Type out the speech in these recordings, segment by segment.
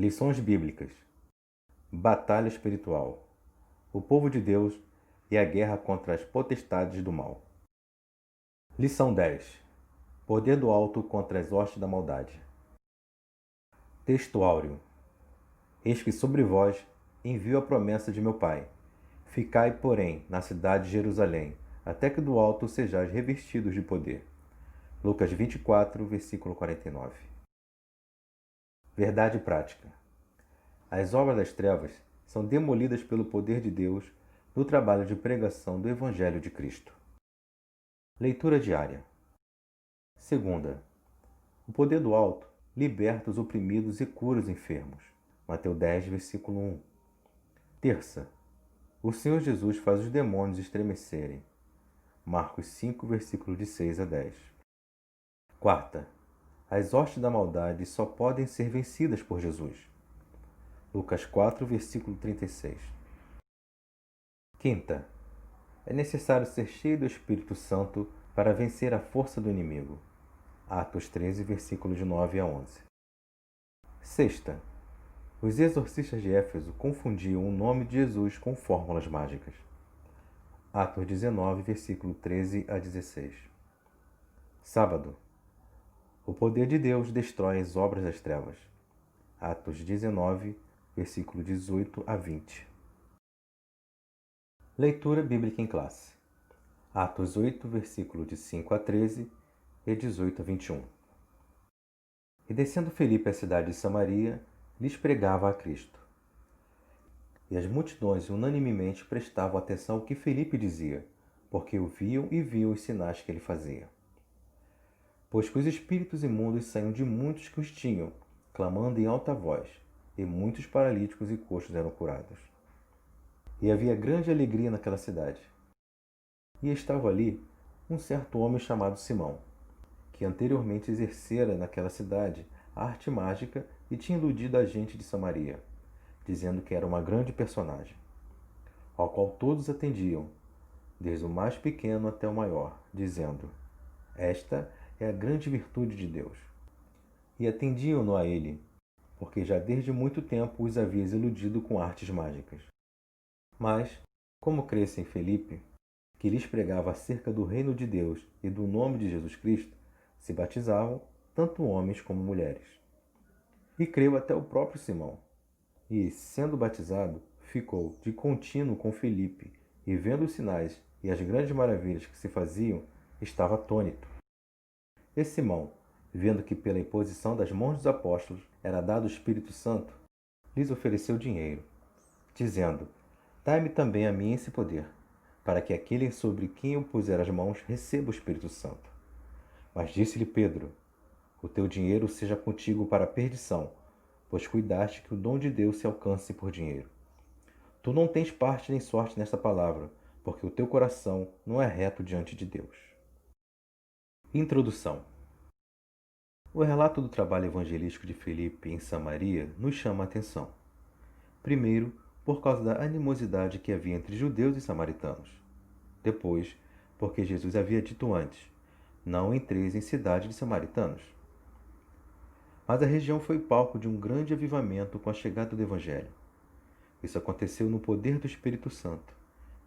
Lições bíblicas. Batalha espiritual. O povo de Deus e a guerra contra as potestades do mal. Lição 10. Poder do alto contra as hostes da maldade. Texto áureo. Eis que sobre vós envio a promessa de meu Pai. Ficai, porém, na cidade de Jerusalém, até que do alto sejais revestidos de poder. Lucas 24, versículo 49. Verdade prática. As obras das trevas são demolidas pelo poder de Deus no trabalho de pregação do Evangelho de Cristo. Leitura diária. Segunda. O poder do alto liberta os oprimidos e cura os enfermos. Mateus 10, versículo 1. Terça. O Senhor Jesus faz os demônios estremecerem. Marcos 5, versículos de 6 a 10. Quarta. As hostes da maldade só podem ser vencidas por Jesus. Lucas 4, versículo 36. Quinta. É necessário ser cheio do Espírito Santo para vencer a força do inimigo. Atos 13, versículos de 9 a 11. Sexta. Os exorcistas de Éfeso confundiam o nome de Jesus com fórmulas mágicas. Atos 19, versículo 13 a 16. Sábado. O poder de Deus destrói as obras das trevas. Atos 19, versículo 18 a 20. Leitura bíblica em classe. Atos 8, versículo de 5 a 13 e 18 a 21. E descendo Filipe à cidade de Samaria, lhes pregava a Cristo. E as multidões unanimemente prestavam atenção ao que Filipe dizia, porque o viam e viam os sinais que ele fazia. Pois que os espíritos imundos saíam de muitos que os tinham, clamando em alta voz, e muitos paralíticos e coxos eram curados. E havia grande alegria naquela cidade. E estava ali um certo homem chamado Simão, que anteriormente exercera naquela cidade a arte mágica e tinha iludido a gente de Samaria, dizendo que era uma grande personagem, ao qual todos atendiam, desde o mais pequeno até o maior, dizendo: esta é a grande virtude de Deus. E atendiam-no a ele, porque já desde muito tempo os havia iludido com artes mágicas. Mas, como crescem em Filipe, que lhes pregava acerca do reino de Deus e do nome de Jesus Cristo, se batizavam tanto homens como mulheres. E creu até o próprio Simão. E, sendo batizado, ficou de contínuo com Filipe, e vendo os sinais e as grandes maravilhas que se faziam, estava atônito. E Simão, vendo que pela imposição das mãos dos apóstolos era dado o Espírito Santo, lhes ofereceu dinheiro, dizendo: dai-me também a mim esse poder, para que aquele sobre quem eu puser as mãos receba o Espírito Santo. Mas disse-lhe Pedro: o teu dinheiro seja contigo para a perdição, pois cuidaste que o dom de Deus se alcance por dinheiro. Tu não tens parte nem sorte nesta palavra, porque o teu coração não é reto diante de Deus. Introdução. O relato do trabalho evangelístico de Filipe em Samaria nos chama a atenção. Primeiro, por causa da animosidade que havia entre judeus e samaritanos. Depois, porque Jesus havia dito antes: não entreis em cidade de samaritanos. Mas a região foi palco de um grande avivamento com a chegada do Evangelho. Isso aconteceu no poder do Espírito Santo,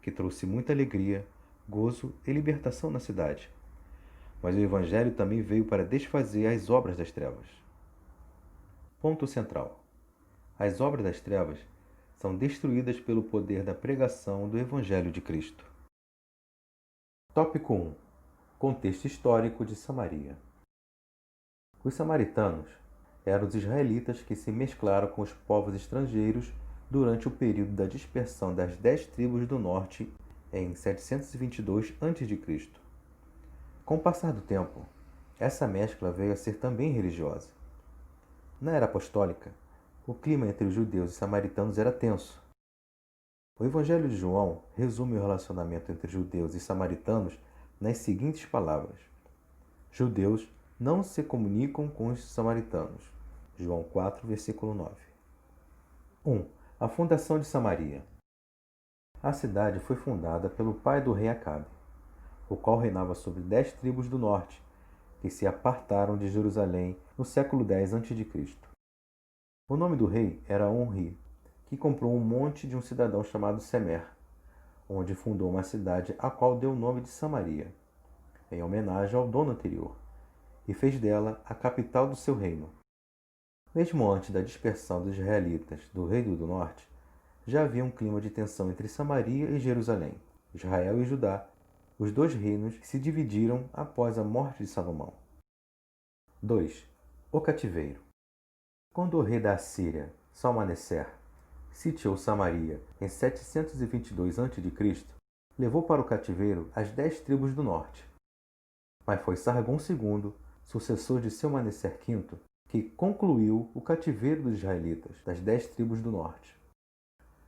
que trouxe muita alegria, gozo e libertação na cidade. Mas o Evangelho também veio para desfazer as obras das trevas. Ponto central. As obras das trevas são destruídas pelo poder da pregação do Evangelho de Cristo. Tópico 1. Contexto histórico de Samaria. Os samaritanos eram os israelitas que se mesclaram com os povos estrangeiros durante o período da dispersão das 10 tribos do norte em 722 a.C. Com o passar do tempo, essa mescla veio a ser também religiosa. Na era apostólica, o clima entre os judeus e samaritanos era tenso. O Evangelho de João resume o relacionamento entre judeus e samaritanos nas seguintes palavras: judeus não se comunicam com os samaritanos. João 4, versículo 9. 1. A fundação de Samaria. A cidade foi fundada pelo pai do rei Acabe, o qual reinava sobre 10 tribos do norte, que se apartaram de Jerusalém no século X a.C. O nome do rei era Onri, que comprou um monte de um cidadão chamado Semer, onde fundou uma cidade a qual deu o nome de Samaria, em homenagem ao dono anterior, e fez dela a capital do seu reino. Mesmo antes da dispersão dos israelitas do Reino do Norte, já havia um clima de tensão entre Samaria e Jerusalém, Israel e Judá, os dois reinos que se dividiram após a morte de Salomão. 2. O cativeiro. Quando o rei da Assíria, Salmaneser, sitiou Samaria em 722 a.C., levou para o cativeiro as 10 tribos do norte. Mas foi Sargão II, sucessor de Salmaneser V, que concluiu o cativeiro dos israelitas, das 10 tribos do norte.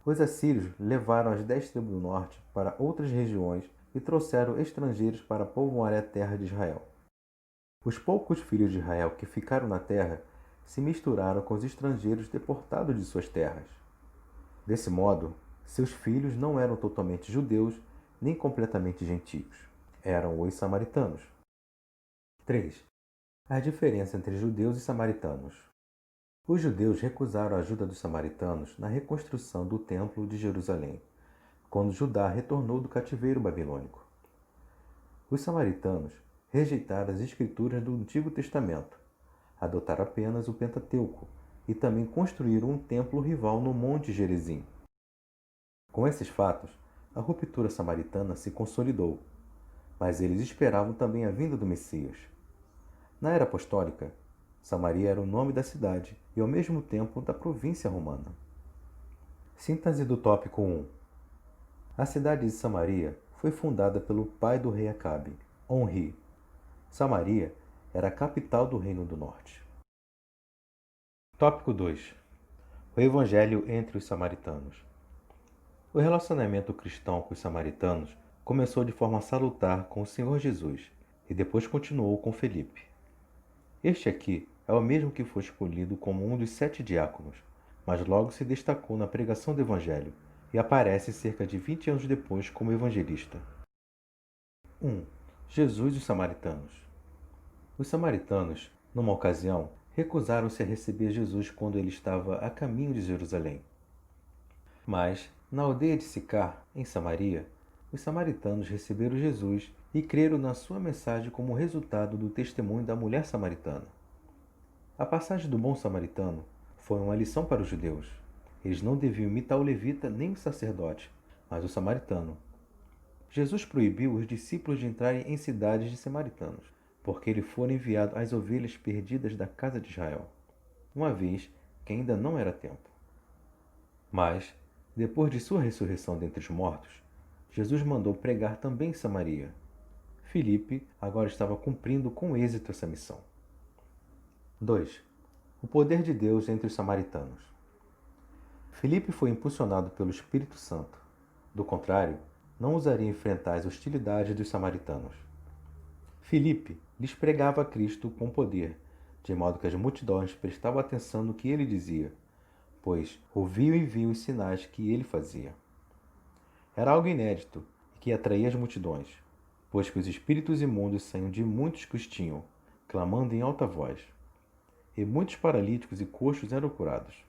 Os assírios levaram as 10 tribos do norte para outras regiões e trouxeram estrangeiros para povoar a terra de Israel. Os poucos filhos de Israel que ficaram na terra se misturaram com os estrangeiros deportados de suas terras. Desse modo, seus filhos não eram totalmente judeus nem completamente gentios. Eram os samaritanos. 3. A diferença entre judeus e samaritanos. Os judeus recusaram a ajuda dos samaritanos na reconstrução do Templo de Jerusalém, quando Judá retornou do cativeiro babilônico. Os samaritanos rejeitaram as escrituras do Antigo Testamento, adotaram apenas o Pentateuco e também construíram um templo rival no Monte Gerizim. Com esses fatos, a ruptura samaritana se consolidou, mas eles esperavam também a vinda do Messias. Na era apostólica, Samaria era o nome da cidade e ao mesmo tempo da província romana. Síntese do tópico 1. A cidade de Samaria foi fundada pelo pai do rei Acabe, Onri. Samaria era a capital do Reino do Norte. Tópico 2. O Evangelho entre os samaritanos. O relacionamento cristão com os samaritanos começou de forma salutar com o Senhor Jesus e depois continuou com Felipe. Este aqui é o mesmo que foi escolhido como um dos 7 diáconos, mas logo se destacou na pregação do Evangelho e aparece cerca de 20 anos depois como evangelista. 1. Jesus e os samaritanos. Os samaritanos, numa ocasião, recusaram-se a receber Jesus quando ele estava a caminho de Jerusalém. Mas, na aldeia de Sicar, em Samaria, os samaritanos receberam Jesus e creram na sua mensagem como resultado do testemunho da mulher samaritana. A passagem do bom samaritano foi uma lição para os judeus. Eles não deviam imitar o levita nem o sacerdote, mas o samaritano. Jesus proibiu os discípulos de entrarem em cidades de samaritanos, porque ele fora enviado às ovelhas perdidas da casa de Israel, uma vez que ainda não era tempo. Mas, depois de sua ressurreição dentre os mortos, Jesus mandou pregar também em Samaria. Filipe agora estava cumprindo com êxito essa missão. 2. O poder de Deus entre os samaritanos. Filipe foi impulsionado pelo Espírito Santo. Do contrário, não ousaria enfrentar as hostilidades dos samaritanos. Filipe lhes pregava a Cristo com poder, de modo que as multidões prestavam atenção no que ele dizia, pois ouviam e viam os sinais que ele fazia. Era algo inédito e que atraía as multidões, pois que os espíritos imundos saíam de muitos que os tinham, clamando em alta voz. E muitos paralíticos e coxos eram curados.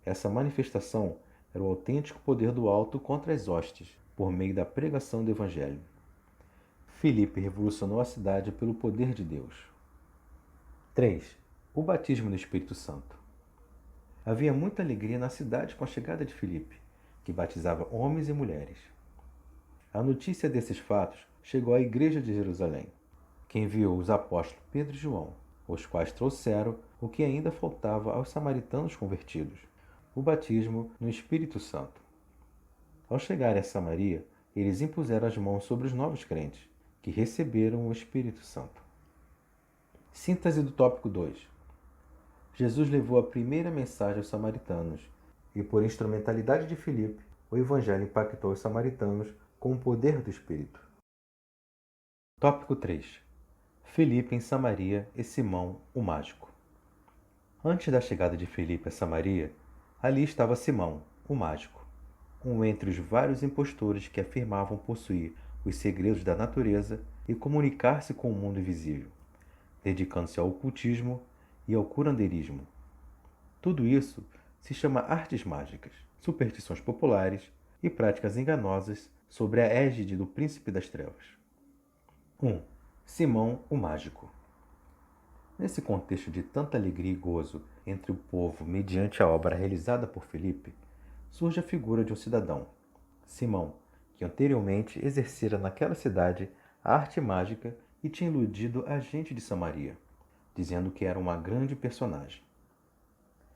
Essa manifestação era o autêntico poder do alto contra as hostes, por meio da pregação do Evangelho. Filipe revolucionou a cidade pelo poder de Deus. 3. O batismo no Espírito Santo. Havia muita alegria na cidade com a chegada de Filipe, que batizava homens e mulheres. A notícia desses fatos chegou à igreja de Jerusalém, que enviou os apóstolos Pedro e João, os quais trouxeram o que ainda faltava aos samaritanos convertidos, o batismo no Espírito Santo. Ao chegarem a Samaria, eles impuseram as mãos sobre os novos crentes, que receberam o Espírito Santo. Síntese do tópico 2. Jesus levou a primeira mensagem aos samaritanos, e por instrumentalidade de Filipe, o Evangelho impactou os samaritanos com o poder do Espírito. Tópico 3. Filipe em Samaria e Simão, o mágico. Antes da chegada de Filipe a Samaria, ali estava Simão, o mágico, um entre os vários impostores que afirmavam possuir os segredos da natureza e comunicar-se com o mundo invisível, dedicando-se ao ocultismo e ao curandeirismo. Tudo isso se chama artes mágicas, superstições populares e práticas enganosas sobre a égide do príncipe das trevas. 1. Simão o Mágico. Nesse contexto de tanta alegria e gozo entre o povo mediante a obra realizada por Filipe, surge a figura de um cidadão, Simão, que anteriormente exercera naquela cidade a arte mágica e tinha iludido a gente de Samaria, dizendo que era uma grande personagem.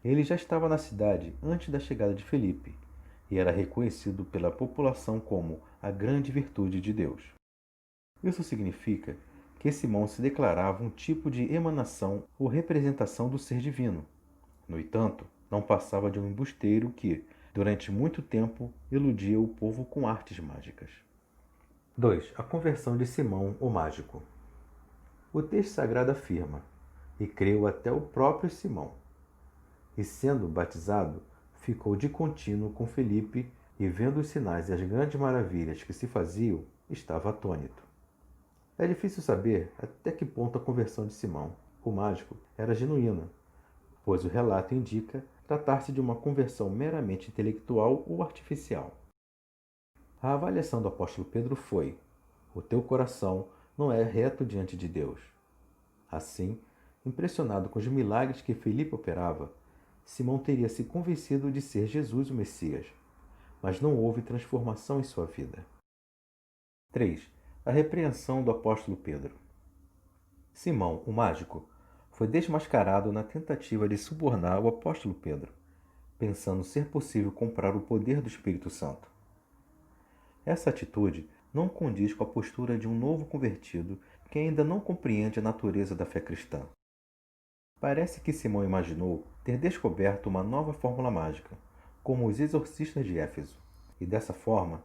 Ele já estava na cidade antes da chegada de Filipe e era reconhecido pela população como a grande virtude de Deus. Isso significa que Simão se declarava um tipo de emanação ou representação do ser divino. No entanto, não passava de um embusteiro que, durante muito tempo, iludia o povo com artes mágicas. 2. A conversão de Simão o Mágico. O texto sagrado afirma: "E creu até o próprio Simão. E sendo batizado, ficou de contínuo com Felipe, e vendo os sinais e as grandes maravilhas que se faziam, estava atônito." É difícil saber até que ponto a conversão de Simão, o mágico, era genuína, pois o relato indica tratar-se de uma conversão meramente intelectual ou artificial. A avaliação do apóstolo Pedro foi: "O teu coração não é reto diante de Deus." Assim, impressionado com os milagres que Felipe operava, Simão teria se convencido de ser Jesus o Messias, mas não houve transformação em sua vida. 3. A repreensão do apóstolo Pedro. Simão, o mágico, foi desmascarado na tentativa de subornar o apóstolo Pedro, pensando ser possível comprar o poder do Espírito Santo. Essa atitude não condiz com a postura de um novo convertido que ainda não compreende a natureza da fé cristã. Parece que Simão imaginou ter descoberto uma nova fórmula mágica, como os exorcistas de Éfeso, e dessa forma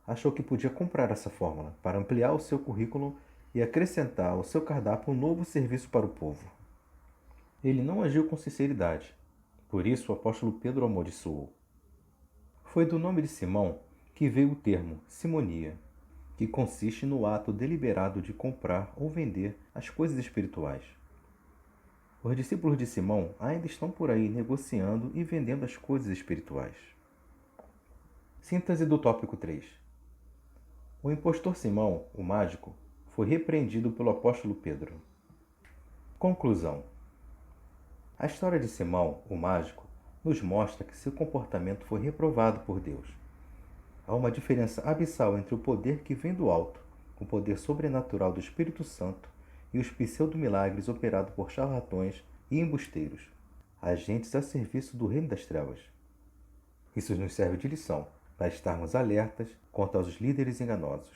achou que podia comprar essa fórmula para ampliar o seu currículo e acrescentar ao seu cardápio um novo serviço para o povo. Ele não agiu com sinceridade, por isso o apóstolo Pedro o amaldiçoou. Foi do nome de Simão que veio o termo simonia, que consiste no ato deliberado de comprar ou vender as coisas espirituais. Os discípulos de Simão ainda estão por aí negociando e vendendo as coisas espirituais. Síntese do tópico 3. O impostor Simão, o mágico, foi repreendido pelo apóstolo Pedro. Conclusão. A história de Simão, o mágico, nos mostra que seu comportamento foi reprovado por Deus. Há uma diferença abissal entre o poder que vem do alto, o poder sobrenatural do Espírito Santo, e os pseudo-milagres operados por charlatões e embusteiros, agentes a serviço do reino das trevas. Isso nos serve de lição, para estarmos alertas quanto aos líderes enganosos.